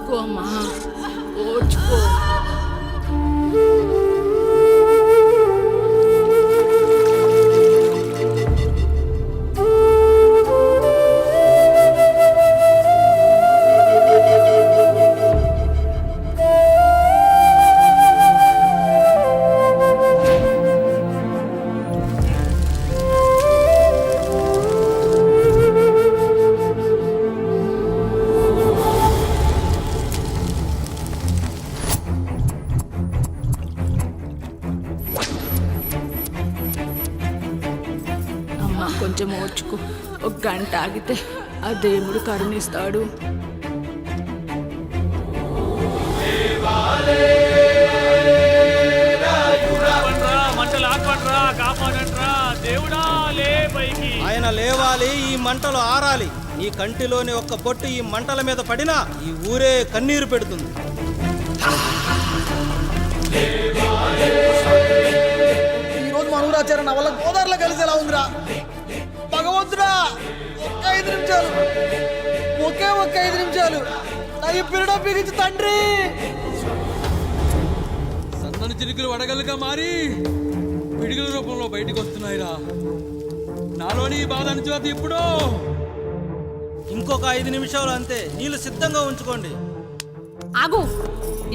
ఓర్చుకో అమ్మా, ఓర్చుకో. కొంచెం ఓర్చుకో, ఒక గంట ఆగితే ఆ దేవుడు కరుణిస్తాడు. ఆయన లేవాలి, ఈ మంటలు ఆరాలి. నీ కంటిలోని ఒక్క బొట్టు ఈ మంటల మీద పడినా ఈ ఊరే కన్నీరు పెడుతుంది. ఈరోజు మన ఊరాచారం నా వల్ల గోదావరిలో కలిసేలా ఉందిరా. భగవంతుడా, ఒక్క 5 నిమిషాలు, ఒక్క 5 నిమిషాలు నా ఈ పిల్లడ పిలిచి తండ్రి. సన్నని చినుకులు వడగలుగా మారి పిడుగుల రూపంలో బయటకు వస్తున్నాయిరా. నాలోని బాధ అనిచేది ఇప్పుడు. ఇంకొక 5 నిమిషాలు అంతే, నీళ్ళు సిద్ధంగా ఉంచుకోండి. ఆగు,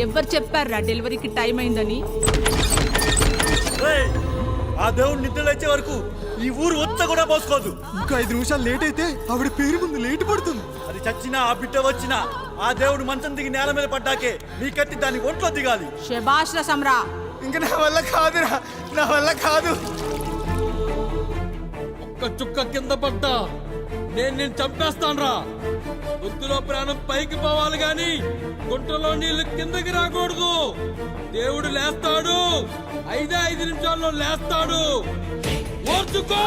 ఎవరు చెప్పారా డెలివరీకి టైం అయిందని? ఆ దేవుడు నిద్ర లేచే వరకు ఈ ఊరు ఒత్త కూడా పోసుకోదు. ఇంకా 5 నిమిషాలు లేట్ అయితే ఆవిడ పేరు ముందు లేట్ పడుతుంది. అది చచ్చినా ఆ బిడ్డ వచ్చినా ఆ దేవుడు మంచం దిగి నేల మీద పడ్డాకే నీ కత్తి దాని ఒంట్లో దిగాలి. శభాష్ రా సమ్రా. ఇంకా నా వల్ల కాదురా, నా వల్ల కాదు. ఒక్క చుక్క కింద పడ్డా నేను చంపేస్తానురా. గొంతులో ప్రాణం పైకి పోవాలి గాని గుంటలో నీళ్లు కిందకి రాకూడదు. దేవుడు లేస్తాడు, 5 నిమిషాల్లో లేస్తాడు. ఓర్చుకో.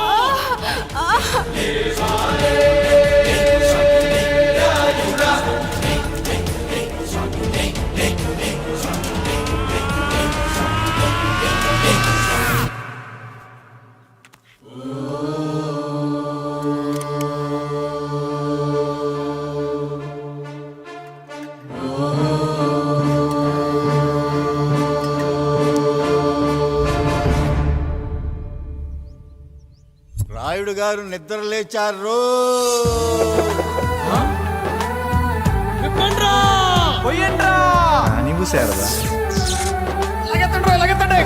రాయుడు గారు నిద్ర లేచారు. నీవు శారదా ఎలాగెత్తండి.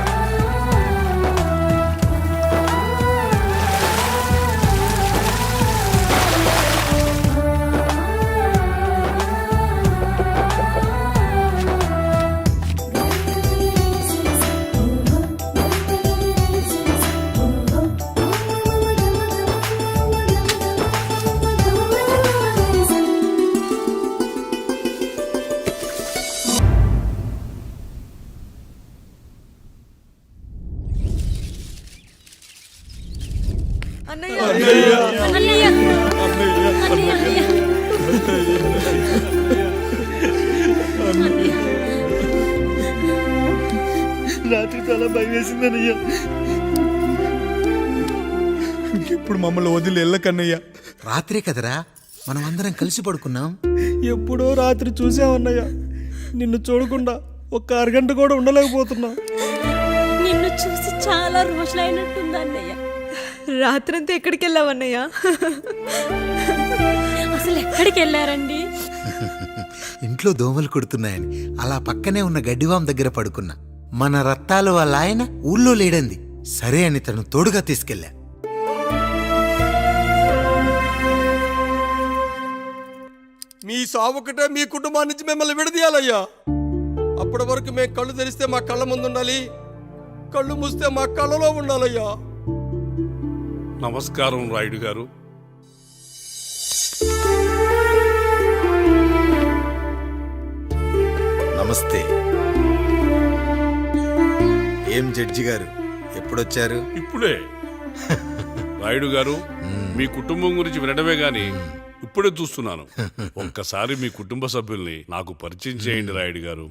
రాత్రి చాలా భయం వేసిందనయ్యా. ఇప్పుడు మమ్మల్ని వదిలి వెళ్ళకన్నయ్యా. రాత్రే కదరా మనం అందరం కలిసి పడుకున్నాం. ఎప్పుడో రాత్రి చూసామన్నయ్యా, నిన్ను చూడకుండా ఒక్క అరగంట కూడా ఉండలేకపోతున్నా. నిన్ను చూసి చాలా రోజులైనట్టుంది అన్నయ్య. రాత్రంతా ఎక్కడికి వెళ్ళావన్నయ్యా? అసలు ఎక్కడికి వెళ్ళారండి? ఇంట్లో దోమలు కుడుతున్నాయని అలా పక్కనే ఉన్న గడ్డివాం దగ్గర పడుకున్నా. మన రత్తాలు వాళ్ళ ఆయన ఊళ్ళో లేడంది. సరే అని తను తోడుగా తీసుకెళ్ళా. మీ సావుకటే మీ కుటుంబాన్ని నుంచి మిమ్మల్ని విడదీయాలయ్యా. అప్పటి వరకు మేము కళ్ళు తెరిస్తే మా కళ్ళ ముందు ఉండాలి, కళ్ళు మూస్తే మా కళ్ళలో ఉండాలయ్యా. నమస్కారం రాయుడు గారు. నమస్తే. ఏం జడ్జి గారు ఎప్పుడొచ్చారు? ఇప్పుడే. రాయుడు గారు, మీ కుటుంబం గురించి వినడమే గాని ఇప్పుడే చూస్తున్నాను. ఒక్కసారి మీ కుటుంబ సభ్యుల్ని నాకు పరిచయం చేయండి రాయుడు గారు.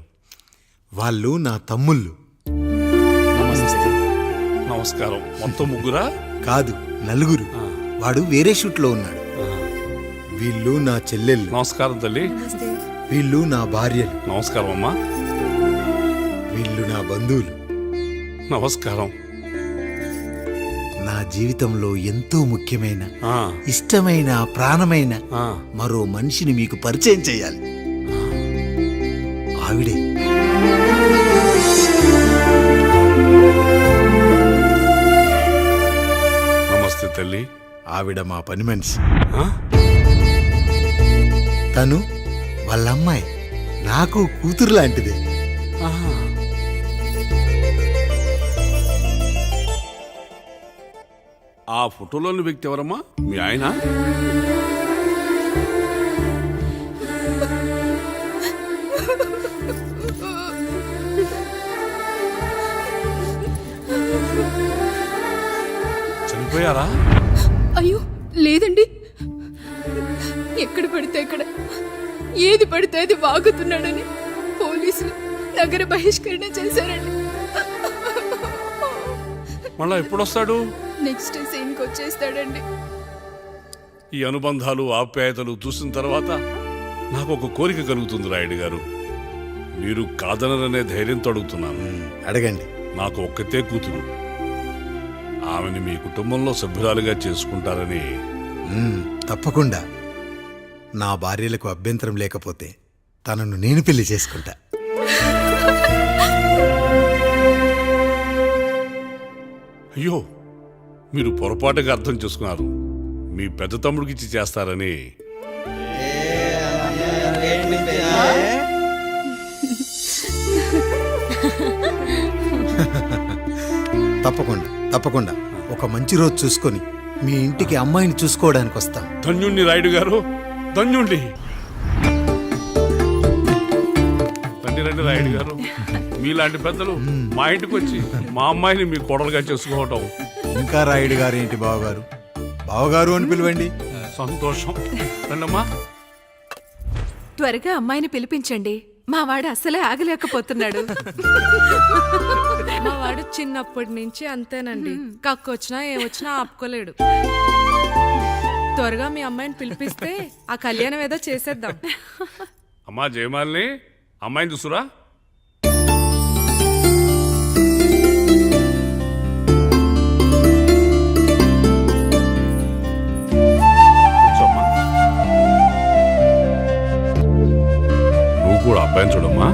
వాళ్ళు నా తమ్ముళ్ళు. నమస్కారం. మొత్తం ముగ్గురా? కాదు, నలుగురు. వాడు వేరే షూట్లో ఉన్నాడు. వీళ్ళు నా చెల్లెళ్ళు. నమస్కారం తల్లి. వీళ్ళు నా భార్యలు, నమస్కారం అమ్మా. వీళ్ళు నా బంధువులు. నమస్కారం. నా జీవితంలో ఎంతో ముఖ్యమైన, ఆ, ఇష్టమైన, ప్రాణమైన ఆ. మరో మనిషిని మీకు పరిచయం చేయాలి. ఆవిడే నమస్తే తల్లి. ఆవిడ మా పని మనిషి. ఆ? తను వాళ్ళ అమ్మాయి, నాకు కూతురు లాంటిదే. ఆహా. ఆ ఫోటోలోని వ్యక్తి ఎవరమ్మా? మీ ఆయన? చనిపోయారా? అయ్యో లేదండి, ఎక్కడ పడితే అక్కడ ఏది పడితే అది వాగుతున్నాడని పోలీసులు నగర బహిష్కరణ చేశారండి. మళ్ళా ఎప్పుడొస్తాడు? నెక్స్ట్ సీన్కి వచ్చేస్తాడండి. ఈ అనుబంధాలు, ఆప్యాయతలు చూసిన తర్వాత నాకు ఒక కోరిక కలుగుతుంది రాయుడు గారు. మీరు కాదనరనే ధైర్యంతో అడుగుతున్నాను. అడగండి. నాకు ఒక్కతే కూతురు. ఆమెని మీ కుటుంబంలో సభ్యురాలుగా చేసుకుంటారని. తప్పకుండా. నా భార్యలకు అభ్యంతరం లేకపోతే తనను నేను పెళ్లి చేసుకుంటా. అయ్యో, మీరు పొరపాటుగా అర్థం చేసుకున్నారు. మీ పెద్ద తమ్ముడికి ఇచ్చి చేస్తారని. తప్పకుండా తప్పకుండా ఒక మంచి రోజు చూసుకొని మీ ఇంటికి అమ్మాయిని చూసుకోవడానికి వస్తాం. ధన్యుణ్ణి రాయుడు గారు, ధన్యుణ్ణి. రండి రండి రాయుడు గారు. మీలాంటి పెద్దలు మా ఇంటికి వచ్చి మా అమ్మాయిని మీ కోడలుగా చేసుకోవటం. ఇంకా రాయుడు గారు ఏంటి బావగారు? బావగారు అని పిలవండి. సంతోషం. రండమ్మా. త్వరగా అమ్మాయిని పిలిపించండి. మా వాడు అసలే ఆగలేకపోతున్నాడు. మా వాడు చిన్నప్పటి నుంచి అంతేనండి, కక్కొచ్చినా ఏమొచ్చినా ఆపుకోలేడు. త్వరగా మీ అమ్మాయిని పిలిపిస్తే ఆ కళ్యాణం ఏదో చేసేద్దాం. అమ్మా జయమాలిని, అమ్మాయిని చూసురా. కూర్చోమ్మా. నువ్వు కూడా అబ్బాయిని చూడమ్మా.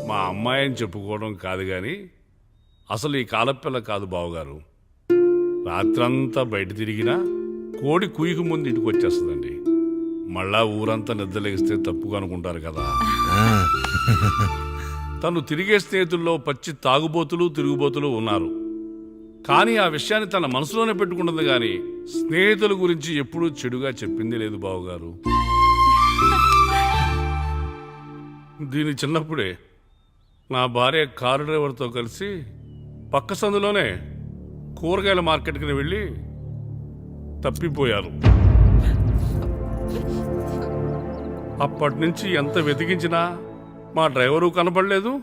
మా అమ్మాయి అని చెప్పుకోవడం కాదు కానీ అసలు ఈ కాలపిల్ల కాదు బావగారు. రాత్రంతా బయట తిరిగినా కోడి కుయ్యకు ముందు ఇంటికి వచ్చేస్తుందండి. మళ్ళా ఊరంతా నిద్రలేగిస్తే తప్పుగా అనుకుంటారు కదా. తను తిరిగే స్నేహితుల్లో పచ్చి తాగుబోతులు, తిరుగుబోతులు ఉన్నారు. కానీ ఆ విషయాన్ని తన మనసులోనే పెట్టుకుంటుంది కానీ స్నేహితుల గురించి ఎప్పుడూ చెడుగా చెప్పింది లేదు బావగారు. దీని చిన్నప్పుడే నా భార్య కారు డ్రైవర్తో కలిసి పక్క సందులోనే కూరగాయల మార్కెట్కి వెళ్ళి తప్పిపోయారు. అప్పటి నుంచి ఎంత వెతికించినా మా డ్రైవరు కనపడలేదు,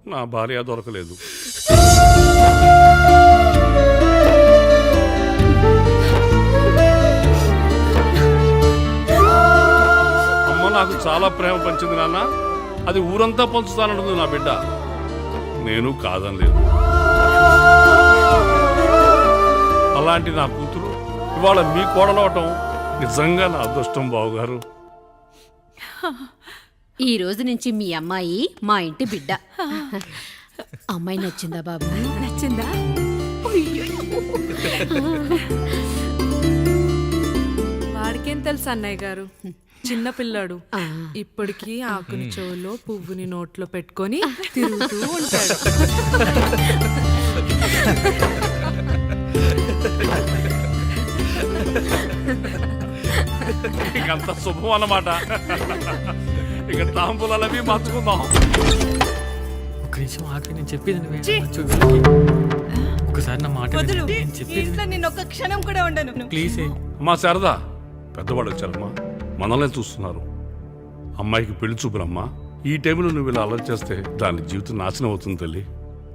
నా భార్య దొరకలేదు. అమ్మ నాకు చాలా ప్రేమ పంచింది నాన్న. అది ఊరంతా పంచుతానంటుంది నా బిడ్డ. నేను కాదనలేదు. అలాంటి నా కూతురు ఇవాళ మీ కోడలవటం నిజంగా నా అదృష్టం బావగారు. ఈ రోజు నుంచి మీ అమ్మాయి మా ఇంటి బిడ్డ. అమ్మాయి నచ్చిందా బాబు? నచ్చిందా? వాడికేం తెలుసు అన్నయ్య గారు, చిన్న పిల్లాడు. ఇప్పటికీ ఆకుని చెవులో పువ్వుని నోట్లో పెట్టుకొని తిరుగుతూ ఉంటాడు. ఇకంత శుభం అన్నమాట. ఇక తాంబూలవి మార్చుకుందాం. ఒక నిమిషం ఆగి, నేను చెప్పేది ఒకసారి నా మాట నేను ఒక్క క్షణం కూడా ఉండను. ప్లీజ్. అమ్మా శారదా, పెద్దవాళ్ళు వచ్చారమ్మా, మనల్ని చూస్తున్నారు. అమ్మాయికి పెళ్లి చూపులమ్మా. ఈ టైంలో నువ్వు ఇలా అలర్ట్ చేస్తే దాని జీవితం నాశనం అవుతుంది తల్లి.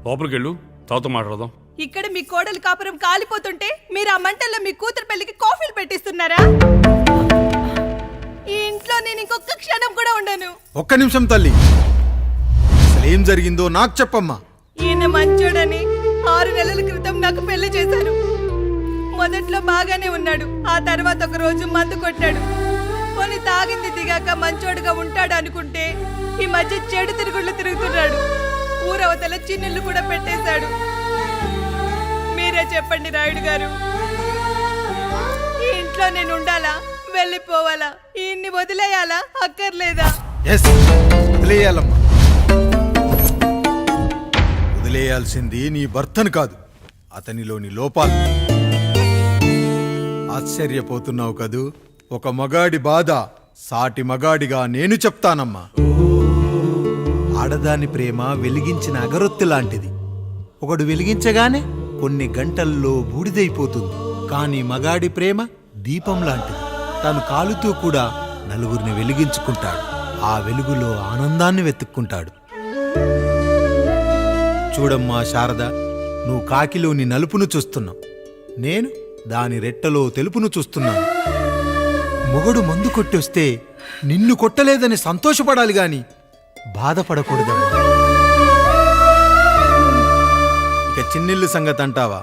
లోపలికి వెళ్ళు, తర్వాత మాట్లాడదాం. ఇక్కడ మీ కోడలు కాపురం కాలిపోతుంటే మీరు ఆ మంటల్లో మీ కూతురు పెళ్లికి కాఫీలు పెట్టిస్తున్నారా? ఈ ఇంట్లో నేను ఇంకొక క్షణం కూడా ఉండను. ఒక్క నిమిషం తల్లి, అసలేం జరిగిందో నాకు చెప్పమ్మా. ఈయన మంచోడని 6 నెలల క్రితం నాకు పెళ్లి చేశారు. మొదట్లో బాగానే ఉన్నాడు, ఆ తర్వాత ఒక రోజు మందు కొట్టాడు. పోనీ తాగింది దిగాక మంచోడుగా ఉంటాడు అనుకుంటే ఈ మధ్య చెడు తిరుగుళ్ళు తిరుగుతున్నాడు. ఊరవతల చిన్నుళ్ళు కూడా పెట్టేశాడు. మీరే చెప్పండి రాయుడు గారు, ఈ ఇంట్లో నేను ఉండాలా, వెళ్ళిపోవాలా, ఈయన్ని వదిలేయాలా, అక్కర్లేదా? ఎస్, వదిలేయాలమ్మా. వదిలేయాల్సింది నీ భర్తను కాదు, అతనిలోని లోపాలు. ఆశ్చర్యపోతున్నావు కదూ? ఒక మగాడి బాధ సాటి మగాడిగా నేను చెప్తానమ్మా. ఆడదాని ప్రేమ వెలిగించిన అగరొత్తి లాంటిది. ఒకడు వెలిగించగానే కొన్ని గంటల్లో బూడిదైపోతుంది. కానీ మగాడి ప్రేమ దీపం లాంటిది. తను కాలుతూ కూడా నలుగురిని వెలిగించుకుంటాడు. ఆ వెలుగులో ఆనందాన్ని వెతుక్కుంటాడు. చూడమ్మా శారద, నువ్వు కాకిలోని నలుపును చూస్తున్నావు, నేను దాని రెట్టలో తెలుపును చూస్తున్నాను. మొగడు మందు కొట్టొస్తే నిన్ను కొట్టలేదని సంతోషపడాలి గాని బాధపడకూడదమ్మా. ఇక చిన్నిల్లు సంగతి అంటావా?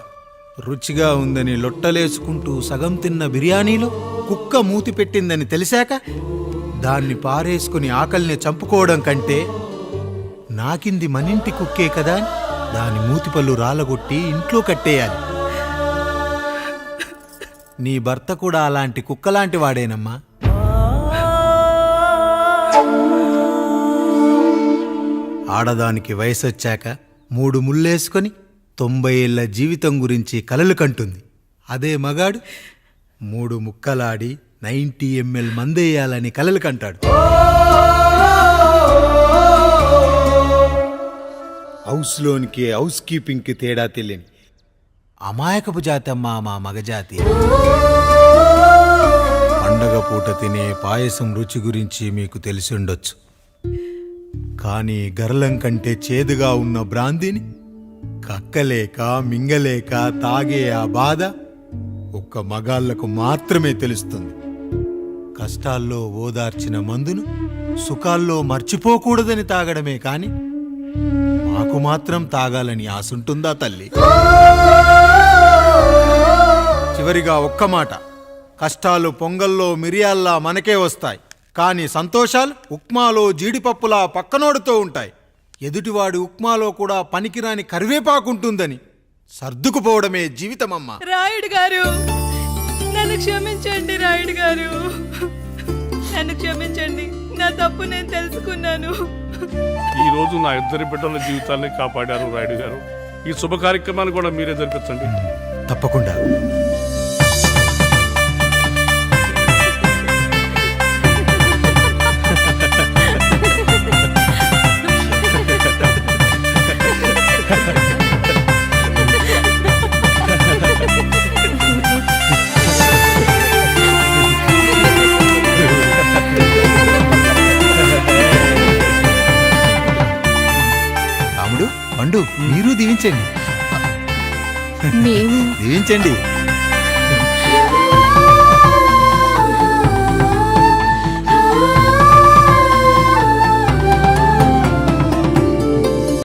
రుచిగా ఉందని లొట్టలేసుకుంటూ సగం తిన్న బిర్యానీలో కుక్క మూతి పెట్టిందని తెలిసాక దాన్ని పారేసుకుని ఆకలిని చంపుకోవడం కంటే నాకింది మనింటి కుక్కే కదా దాని మూతిపళ్ళు రాలగొట్టి ఇంట్లో కట్టేయాలి. నీ భర్త కూడా అలాంటి కుక్కలాంటి వాడేనమ్మా. ఆడదానికి వయసొచ్చాక 3 ముళ్ళేసుకొని 90 ఏళ్ల జీవితం గురించి కలలు కంటుంది. అదే మగాడు 3 ముక్కలాడి 90 ml మందేయాలని కలలు కంటాడు. హౌస్లోనికి హౌస్ కీపింగ్కి తేడా తెలియని అమాయకపు జాతి అమ్మా మా మగజాతి. పండగ పూట తినే పాయసం రుచి గురించి మీకు తెలిసి ఉండొచ్చు. కానీ గర్లం కంటే చేదుగా ఉన్న బ్రాందీని కక్కలేక మింగలేక తాగే ఆ బాధ ఒక్క మగాళ్లకు మాత్రమే తెలుస్తుంది. కష్టాల్లో ఓదార్చిన మందును సుఖాల్లో మర్చిపోకూడదని తాగడమే కాని మాకు మాత్రం తాగాలని ఆశుంటుందా తల్లి? చివరిగా ఒక్క మాట, కష్టాలు పొంగల్లో మిరియాల్లా మనకే వస్తాయి, కానీ సంతోషాలు ఉప్మాలో జీడిపప్పులా పక్కనోడుతూ ఉంటాయి. ఎదుటివాడి ఉప్మాలో కూడా పనికిరాని కరివేపాకుంటుందని సర్దుకుపోవడమే జీవితమమ్మా. రాయుడు గారు, నన్ను క్షమించండి. రాయుడు గారు, నన్ను క్షమించండి. నా తప్పు నేను తెలుసుకున్నాను. ఈ రోజు నా 2 బిడ్డల జీవితాన్ని కాపాడారు రాయుడు గారు. ఈ శుభ కార్యక్రమాన్ని కూడా మీరే జరిపించండి. తప్పకుండా. రాముడు, పండు, మీరు దీవించండి. మేము దీవించండి.